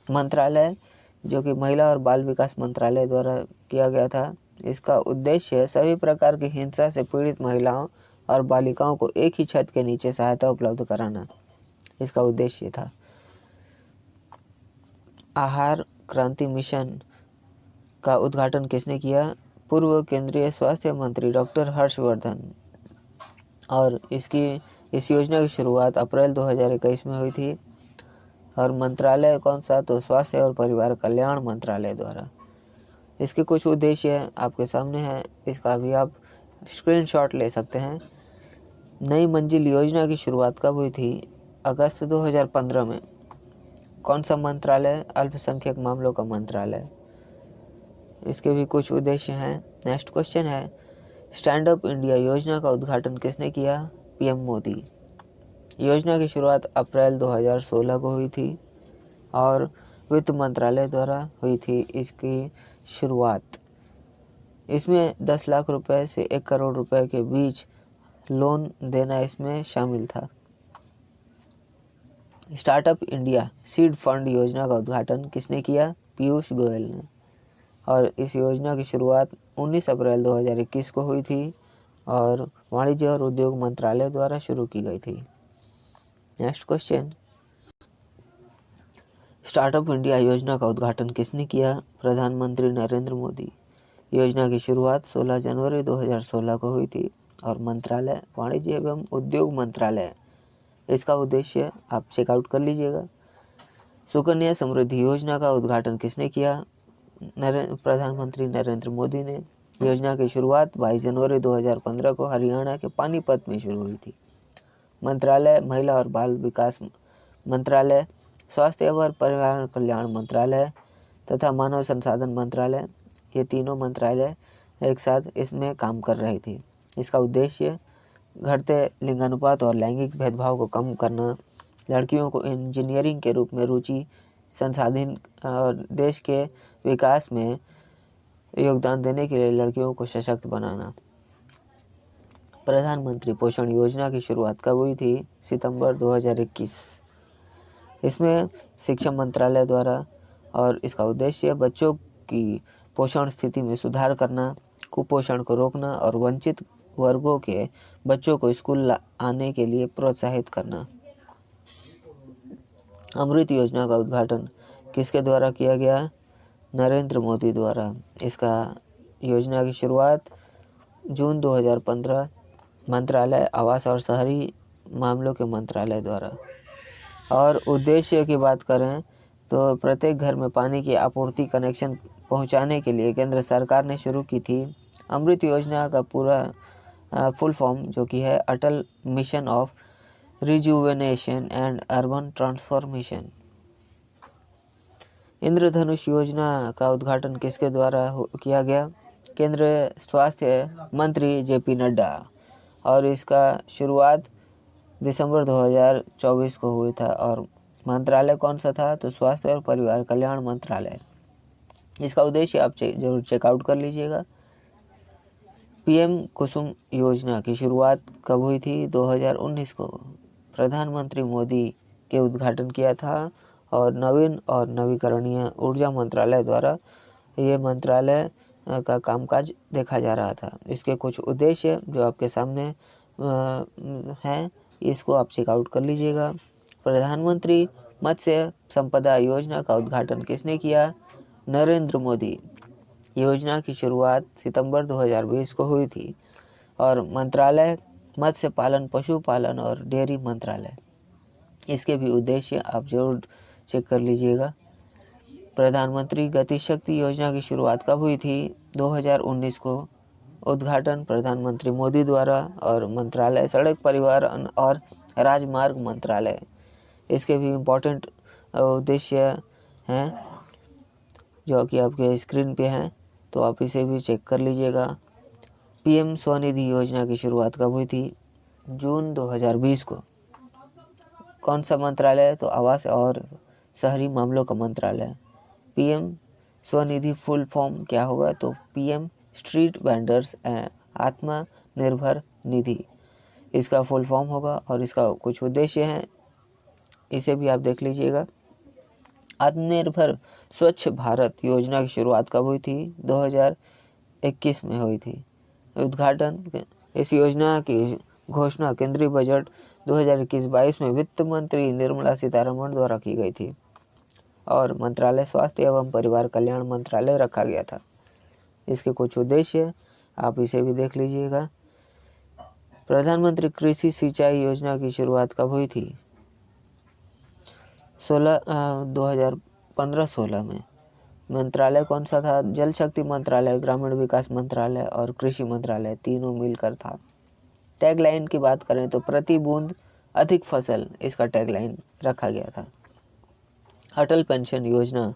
A: मंत्रालय जो कि महिला और बाल विकास मंत्रालय द्वारा किया गया था। इसका उद्देश्य सभी प्रकार की हिंसा से पीड़ित महिलाओं और बालिकाओं को एक ही छत के नीचे सहायता उपलब्ध कराना, इसका उद्देश्य था। आहार क्रांति मिशन का उद्घाटन किसने किया? पूर्व केंद्रीय स्वास्थ्य मंत्री डॉक्टर हर्षवर्धन। और इस योजना की शुरुआत अप्रैल 2021 में हुई थी। और मंत्रालय कौन सा? तो स्वास्थ्य और परिवार कल्याण मंत्रालय द्वारा। इसके कुछ उद्देश्य आपके सामने हैं, इसका भी आप स्क्रीनशॉट ले सकते हैं। नई मंजिल योजना की शुरुआत कब हुई थी? अगस्त 2015 में। कौन सा मंत्रालय? अल्पसंख्यक मामलों का मंत्रालय। इसके भी कुछ उद्देश्य हैं। नेक्स्ट क्वेश्चन है, स्टैंड अप इंडिया योजना का उद्घाटन किसने किया? पीएम मोदी। योजना की शुरुआत अप्रैल 2016 को हुई थी। और वित्त मंत्रालय द्वारा हुई थी इसकी शुरुआत। इसमें 10 लाख रुपए से 1 करोड़ रुपए के बीच लोन देना इसमें शामिल था। स्टार्टअप इंडिया सीड फंड योजना का उद्घाटन किसने किया? पीयूष गोयल ने। और इस योजना की शुरुआत 19 अप्रैल 2021 को हुई थी। और वाणिज्य और उद्योग मंत्रालय द्वारा शुरू की गई थी। नेक्स्ट क्वेश्चन, स्टार्टअप इंडिया योजना का उद्घाटन किसने किया? प्रधानमंत्री नरेंद्र मोदी। योजना की शुरुआत 16 जनवरी 2016 को हुई थी। और मंत्रालय वाणिज्य एवं उद्योग मंत्रालय। इसका उद्देश्य आप चेकआउट कर लीजिएगा। सुकन्या समृद्धि योजना का उद्घाटन किसने किया? प्रधानमंत्री नरेंद्र मोदी ने। योजना की शुरुआत 22 जनवरी 2015 को हरियाणा के पानीपत में शुरू हुई थी। मंत्रालय महिला और बाल विकास मंत्रालय, स्वास्थ्य एवं परिवार कल्याण मंत्रालय तथा मानव संसाधन मंत्रालय, ये तीनों मंत्रालय एक साथ इसमें काम कर रही थी। इसका उद्देश्य घटते लिंगानुपात और लैंगिक भेदभाव को कम करना, लड़कियों को इंजीनियरिंग के रूप में रुचि संसाधन और देश के विकास में योगदान देने के लिए लड़कियों को सशक्त बनाना। प्रधानमंत्री पोषण योजना की शुरुआत कब हुई थी? सितंबर 2021। इसमें शिक्षा मंत्रालय द्वारा, और इसका उद्देश्य बच्चों की पोषण स्थिति में सुधार करना, कुपोषण को रोकना और वंचित वर्गों के बच्चों को स्कूल आने के लिए प्रोत्साहित करना। अमृत योजना का उद्घाटन किसके द्वारा किया गया? नरेंद्र मोदी द्वारा। इसका योजना की शुरुआत जून 2015 मंत्रालय आवास और शहरी मामलों के मंत्रालय द्वारा। और उद्देश्य की बात करें तो प्रत्येक घर में पानी की आपूर्ति कनेक्शन पहुंचाने के लिए केंद्र सरकार ने शुरू की थी। अमृत योजना का पूरा फुल फॉर्म जो कि है Atal mission of rejuvenation and urban transformation. Indradhanush योजना का उद्घाटन किसके द्वारा किया गया? केंद्रीय स्वास्थ्य मंत्री JP नड्डा। और इसका शुरुआत दिसंबर 2024 को हुई था। और मंत्रालय कौन सा था? तो स्वास्थ्य और परिवार कल्याण मंत्रालय। इसका उद्देश्य आप जरूर चेकआउट कर लीजिएगा। PM कुसुम योजना की शुरुआत कब हुई थी? 2019 को। प्रधानमंत्री मोदी के उद्घाटन किया था। और नवीन और नवीकरणीय ऊर्जा मंत्रालय द्वारा ये मंत्रालय का कामकाज देखा जा रहा था। इसके कुछ उद्देश्य जो आपके सामने हैं, इसको आप चेकआउट कर लीजिएगा। प्रधानमंत्री मत्स्य संपदा योजना का उद्घाटन किसने किया? नरेंद्र मोदी। योजना की शुरुआत सितंबर 2020 को हुई थी। और मंत्रालय मत्स्य पालन, पशुपालन और डेयरी मंत्रालय। इसके भी उद्देश्य आप जरूर चेक कर लीजिएगा। प्रधानमंत्री गति शक्ति योजना की शुरुआत कब हुई थी? 2019 को। उद्घाटन प्रधानमंत्री मोदी द्वारा। और मंत्रालय सड़क परिवहन और राजमार्ग मंत्रालय। इसके भी इम्पोर्टेंट उद्देश्य हैं जो कि आपके स्क्रीन पे हैं, तो आप इसे भी चेक कर लीजिएगा। PM स्वनिधि योजना की शुरुआत कब हुई थी? जून 2020 को। कौन सा मंत्रालय? तो आवास और शहरी मामलों का मंत्रालय। PM स्वनिधि फुल फॉर्म क्या होगा? तो PM street vendors Atmanirbhar Nidhi इसका फुल फॉर्म होगा। और इसका कुछ उद्देश्य हैं, इसे भी आप देख लीजिएगा। आत्मनिर्भर स्वच्छ भारत योजना की शुरुआत कब हुई थी? 2021 में हुई थी। उद्घाटन इस योजना की घोषणा केंद्रीय बजट 2021-22 में वित्त मंत्री निर्मला सीतारमण द्वारा की गई थी। और मंत्रालय स्वास्थ्य एवं परिवार कल्याण मंत्रालय रखा गया था। इसके कुछ उद्देश्य आप इसे भी देख लीजिएगा। प्रधानमंत्री कृषि सिंचाई योजना की शुरुआत कब हुई थी? 2015-16 में। मंत्रालय कौन सा था? जल शक्ति मंत्रालय, ग्रामीण विकास मंत्रालय और कृषि मंत्रालय, तीनों मिलकर था। टैगलाइन की बात करें तो प्रति बूंद अधिक फसल, इसका टैगलाइन रखा गया था। अटल पेंशन योजना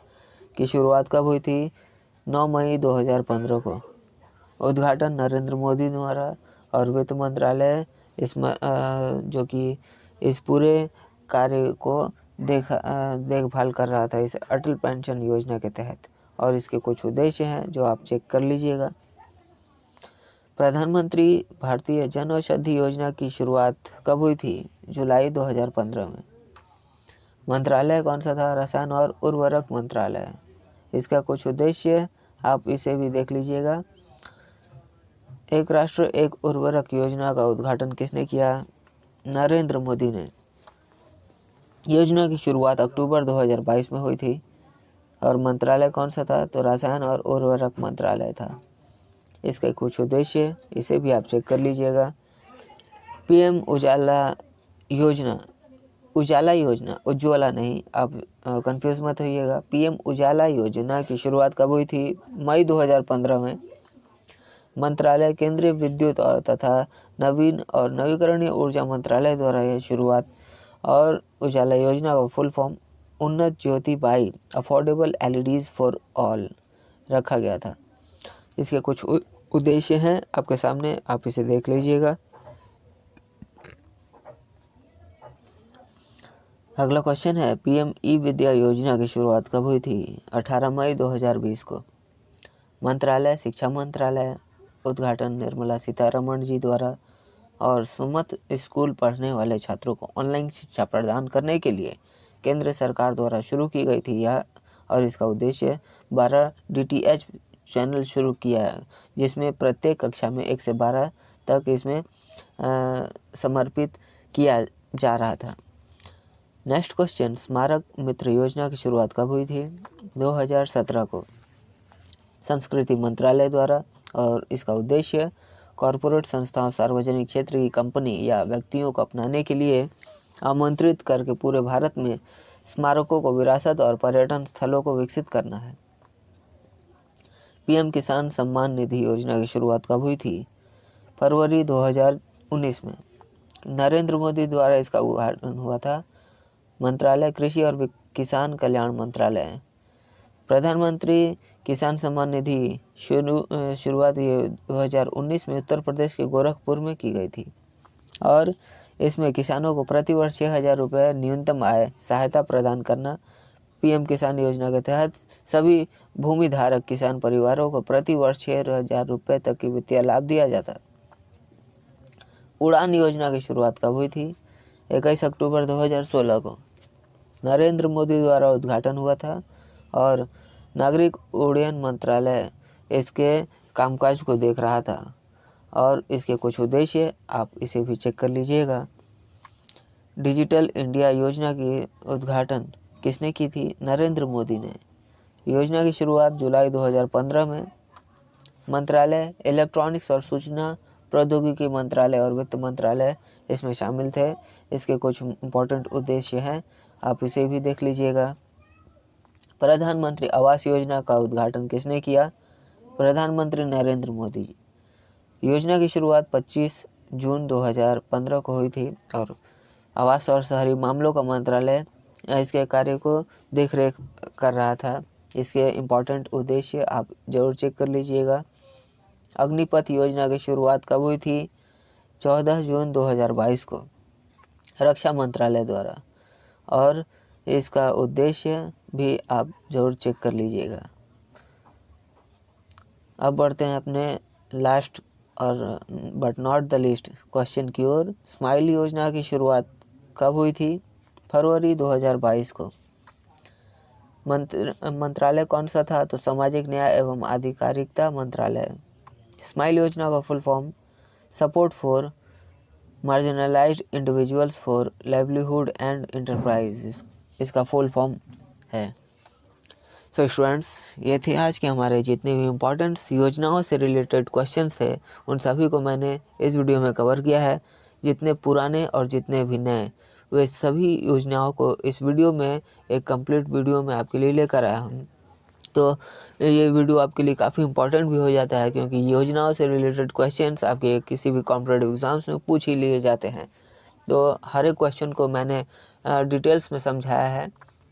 A: की शुरुआत कब हुई थी? 9 मई 2015 को। उद्घाटन नरेंद्र मोदी द्वारा। और वित्त मंत्रालय इसमें जो कि इस पूरे कार्य को देखभाल कर रहा था इस अटल पेंशन योजना के तहत। और इसके कुछ उद्देश्य हैं जो आप चेक कर लीजिएगा। प्रधानमंत्री भारतीय जन औषधि योजना की शुरुआत कब हुई थी? जुलाई 2015 में। मंत्रालय कौन सा था? रसायन और उर्वरक मंत्रालय। इसका कुछ उद्देश्य आप इसे भी देख लीजिएगा। एक राष्ट्र एक उर्वरक योजना का उद्घाटन किसने किया? नरेंद्र मोदी ने। योजना की शुरुआत अक्टूबर 2022 में हुई थी। और मंत्रालय कौन सा था? तो रसायन और उर्वरक मंत्रालय था। इसके कुछ उद्देश्य इसे भी आप चेक कर लीजिएगा। PM उजाला योजना, उज्ज्वला नहीं, आप कंफ्यूज मत होइएगा। PM उजाला योजना की शुरुआत कब हुई थी? मई 2015 में। मंत्रालय केंद्रीय विद्युत और तथा नवीन और नवीकरणीय ऊर्जा मंत्रालय द्वारा यह शुरुआत। और उजाला योजना का full form Unnat Jyoti by affordable LEDs for all रखा गया था। इसके कुछ उद्देश्य हैं आपके सामने, आप इसे देख लीजिएगा। अगला क्वेश्चन है पीएम ई विद्या योजना की शुरुआत कब हुई थी? 18 मई 2020 को। मंत्रालय शिक्षा मंत्रालय, उद्घाटन निर्मला सीतारमण जी द्वारा। और सुमत स्कूल पढ़ने वाले छात्रों को ऑनलाइन शिक्षा प्रदान करने के लिए केंद्र सरकार द्वारा शुरू की गई थी यह, और इसका उद्देश्य 12 DTH चैनल शुरू किया है, जिसमें प्रत्येक कक्षा में 1 से 12 तक इसमें समर्पित किया जा रहा था। नेक्स्ट क्वेश्चन, स्मारक मित्र योजना की शुरुआत कब हुई थी? 2017 को संस्कृति मंत्रालय द्वारा, और इसका उद्देश्य कॉरपोरेट संस्थाओं, सार्वजनिक क्षेत्र की कंपनी या व्यक्तियों को अपनाने के लिए आमंत्रित करके पूरे भारत में स्मारकों को, विरासत और पर्यटन स्थलों को विकसित करना है। पीएम किसान सम्मान निधि योजना की शुरुआत कब हुई थी? फरवरी 2019 में। नरेंद्र मोदी द्वारा इसका उद्घाटन हुआ था। मंत्रालय कृषि और किसान कल्याण मंत्रालय। प्रधानमंत्री किसान सम्मान निधि शुरुआत 2019 में उत्तर प्रदेश के गोरखपुर में की गई थी, और इसमें किसानों को प्रतिवर्ष 6,000 रुपये न्यूनतम आय सहायता प्रदान करना। पीएम किसान योजना के तहत सभी भूमि धारक किसान परिवारों को प्रतिवर्ष 6,000 रुपये तक की वित्तीय लाभ दिया जाता। उड़ान योजना की शुरुआत कब हुई थी? 21 अक्टूबर 2016 को नरेंद्र मोदी द्वारा उद्घाटन हुआ था, और नागरिक उड्डयन मंत्रालय इसके कामकाज को देख रहा था, और इसके कुछ उद्देश्य आप इसे भी चेक कर लीजिएगा। डिजिटल इंडिया योजना की उद्घाटन किसने की थी? नरेंद्र मोदी ने। योजना की शुरुआत जुलाई 2015 में। मंत्रालय इलेक्ट्रॉनिक्स और सूचना प्रौद्योगिकी मंत्रालय और वित्त मंत्रालय इसमें शामिल थे। इसके कुछ इम्पोर्टेंट उद्देश्य हैं, आप इसे भी देख लीजिएगा। प्रधानमंत्री आवास योजना का उद्घाटन किसने किया? प्रधानमंत्री नरेंद्र मोदी। योजना की शुरुआत 25 जून 2015 को हुई थी, और आवास और शहरी मामलों का मंत्रालय इसके कार्य को देखरेख कर रहा था। इसके इम्पोर्टेंट उद्देश्य आप जरूर चेक कर लीजिएगा। अग्निपथ योजना की शुरुआत कब हुई थी? 14 जून 2022 को रक्षा मंत्रालय द्वारा, और इसका उद्देश्य भी आप जरूर चेक कर लीजिएगा। अब बढ़ते हैं अपने लास्ट और but not the least question की ओर। स्माइल योजना की शुरुआत कब हुई थी? फरवरी 2022 को। मंत्रालय कौन सा था? तो सामाजिक न्याय एवं आधिकारिकता मंत्रालय। स्माइल योजना का full form support for marginalised individuals for livelihood and enterprise, इसका फुल फॉर्म है। सो स्टूडेंट्स, ये थे आज के हमारे जितने भी इम्पोर्टेंट योजनाओं से रिलेटेड क्वेश्चंस है, उन सभी को मैंने इस वीडियो में कवर किया है। जितने पुराने और जितने भी नए, वे सभी योजनाओं को इस वीडियो में एक कंप्लीट वीडियो में आपके लिए लेकर आया हूँ। तो ये वीडियो आपके लिए काफ़ी इंपॉर्टेंट भी हो जाता है, क्योंकि योजनाओं से रिलेटेड क्वेश्चंस आपके किसी भी कॉम्पिटिटिव एग्जाम्स में पूछ ही लिए जाते हैं। तो हर एक क्वेश्चन को मैंने डिटेल्स में समझाया है,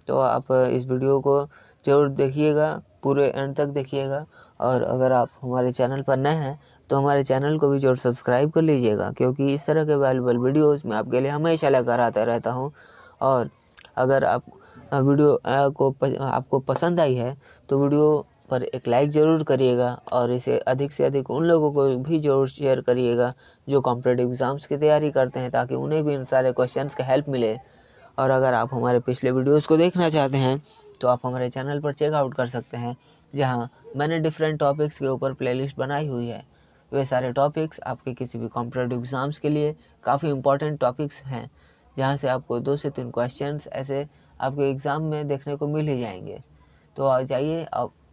A: तो आप इस वीडियो को ज़रूर देखिएगा, पूरे एंड तक देखिएगा। और अगर आप हमारे चैनल पर नए हैं तो हमारे चैनल को भी जरूर सब्सक्राइब कर लीजिएगा, क्योंकि इस तरह के वैल्यूबल वीडियोज़ मैं आपके लिए हमेशा लेकर आता रहता हूँ। और अगर आप वीडियो आपको पसंद आई है तो वीडियो पर एक लाइक ज़रूर करिएगा, और इसे अधिक से अधिक उन लोगों को भी ज़रूर शेयर करिएगा जो कॉम्पिटिटिव एग्ज़ाम्स की तैयारी करते हैं, ताकि उन्हें भी इन सारे क्वेश्चंस का हेल्प मिले। और अगर आप हमारे पिछले वीडियोस को देखना चाहते हैं तो आप हमारे चैनल पर चेकआउट कर सकते हैं, जहां मैंने डिफरेंट टॉपिक्स के ऊपर प्लेलिस्ट बनाई हुई है। वे सारे टॉपिक्स आपके किसी भी कॉम्पिटिटिव एग्ज़ाम्स के लिए काफ़ी इंपॉर्टेंट टॉपिक्स हैं, जहां से आपको 2 से 3 क्वेश्चंस ऐसे आपके एग्ज़ाम में देखने को मिल ही जाएंगे। तो आ जाइए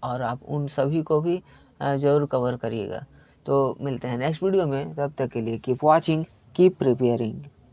A: और आप उन सभी को भी ज़रूर कवर करिएगा। तो मिलते हैं नेक्स्ट वीडियो में, तब तक के लिए कीप वॉचिंग, कीप प्रिपेयरिंग।